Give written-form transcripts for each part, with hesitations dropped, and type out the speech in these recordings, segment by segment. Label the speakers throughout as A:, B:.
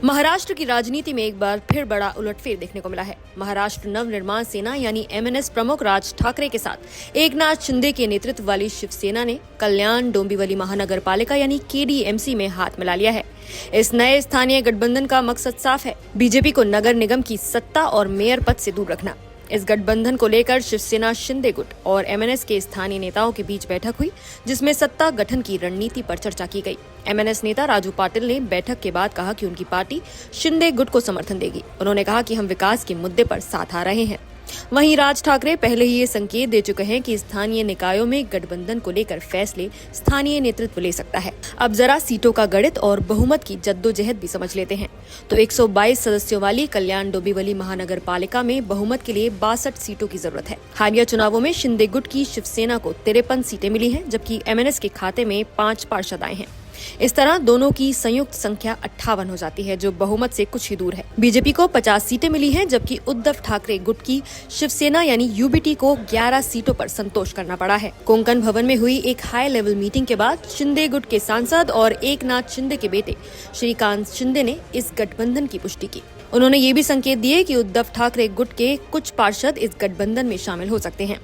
A: महाराष्ट्र की राजनीति में एक बार फिर बड़ा उलटफेर देखने को मिला है। महाराष्ट्र नवनिर्माण सेना यानी एमएनएस प्रमुख राज ठाकरे के साथ एकनाथ शिंदे के नेतृत्व वाली शिवसेना ने कल्याण डोंबिवली महानगर पालिका यानी केडीएमसी में हाथ मिला लिया है। इस नए स्थानीय गठबंधन का मकसद साफ है, बीजेपी को नगर निगम की सत्ता और मेयर पद से दूर रखना। इस गठबंधन को लेकर शिवसेना शिंदे गुट और एमएनएस के स्थानीय नेताओं के बीच बैठक हुई, जिसमें सत्ता गठन की रणनीति पर चर्चा की गई। एमएनएस नेता राजू पाटिल ने बैठक के बाद कहा कि उनकी पार्टी शिंदे गुट को समर्थन देगी। उन्होंने कहा कि हम विकास के मुद्दे पर साथ आ रहे हैं। वहीं राज ठाकरे पहले ही ये संकेत दे चुके हैं कि स्थानीय निकायों में गठबंधन को लेकर फैसले स्थानीय नेतृत्व ले सकता है। अब जरा सीटों का गणित और बहुमत की जद्दोजहद भी समझ लेते हैं। तो 122 सदस्यों वाली कल्याण डोंबिवली महानगर पालिका में बहुमत के लिए 62 सीटों की जरूरत है। हालिया चुनावों में शिंदे गुट की शिवसेना को 53 सीटें मिली हैं, जबकि एमएनएस के खाते में 5 पार्षद आए हैं। इस तरह दोनों की संयुक्त संख्या 58 हो जाती है, जो बहुमत से कुछ ही दूर है। बीजेपी को 50 सीटें मिली हैं, जबकि उद्धव ठाकरे गुट की शिवसेना यानी यूबीटी को 11 सीटों पर संतोष करना पड़ा है। कोंकण भवन में हुई एक हाई लेवल मीटिंग के बाद शिंदे गुट के सांसद और एकनाथ शिंदे के बेटे श्रीकांत शिंदे ने इस गठबंधन की पुष्टि की। उन्होंने ये भी संकेत दिए कि उद्धव ठाकरे गुट के कुछ पार्षद इस गठबंधन में शामिल हो सकते हैं।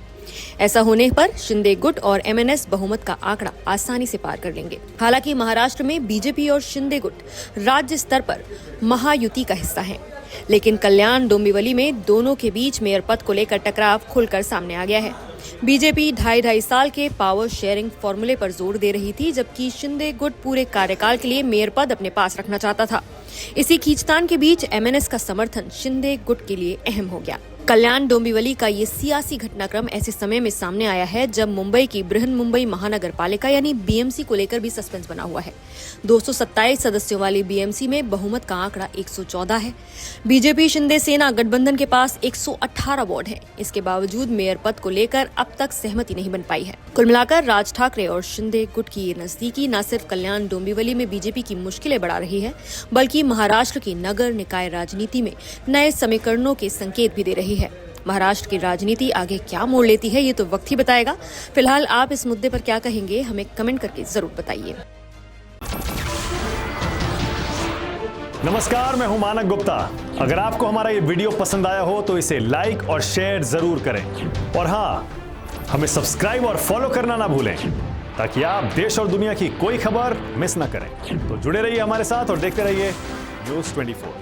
A: ऐसा होने पर शिंदे गुट और एमएनएस बहुमत का आंकड़ा आसानी से पार कर लेंगे। हालांकि महाराष्ट्र में बीजेपी और शिंदे गुट राज्य स्तर पर महायुति का हिस्सा हैं, लेकिन कल्याण डोंबिवली में दोनों के बीच मेयर पद को लेकर टकराव खुलकर सामने आ गया है। बीजेपी 2.5 साल के पावर शेयरिंग फॉर्मूले पर जोर दे रही थी, जबकि शिंदे गुट पूरे कार्यकाल के लिए मेयर पद अपने पास रखना चाहता था। इसी खींचतान के बीच एमएनएस का समर्थन शिंदे गुट के लिए अहम हो गया। कल्याण डोंबिवली का ये सियासी घटनाक्रम ऐसे समय में सामने आया है जब मुंबई की बृहन मुंबई महानगर पालिका यानी बीएमसी को लेकर भी सस्पेंस बना हुआ है। 227 सदस्यों वाली बीएमसी में बहुमत का आंकड़ा 114 है। बीजेपी शिंदे सेना गठबंधन के पास 118 वार्ड है। इसके बावजूद मेयर पद को लेकर अब तक सहमति नहीं बन पाई है। कुल मिलाकर राज ठाकरे और शिंदे गुट की ये नजदीकी न सिर्फ कल्याण डोंबिवली में बीजेपी की मुश्किलें बढ़ा रही है, बल्कि महाराष्ट्र की नगर निकाय राजनीति में नए समीकरणों के संकेत भी दे रही है। महाराष्ट्र की राजनीति आगे क्या मोड़ लेती है, ये तो वक्त ही बताएगा। फिलहाल आप इस मुद्दे पर क्या कहेंगे, हमें कमेंट करके जरूर बताइए।
B: नमस्कार, मैं हूं मानक गुप्ता। अगर आपको हमारा ये वीडियो पसंद आया हो तो इसे लाइक और शेयर जरूर करें, और हाँ, हमें सब्सक्राइब और फॉलो करना ना भूलें, ताकि आप देश और दुनिया की कोई खबर मिस ना करें। तो जुड़े रहिए हमारे साथ और देखते रहिए न्यूज़ 24।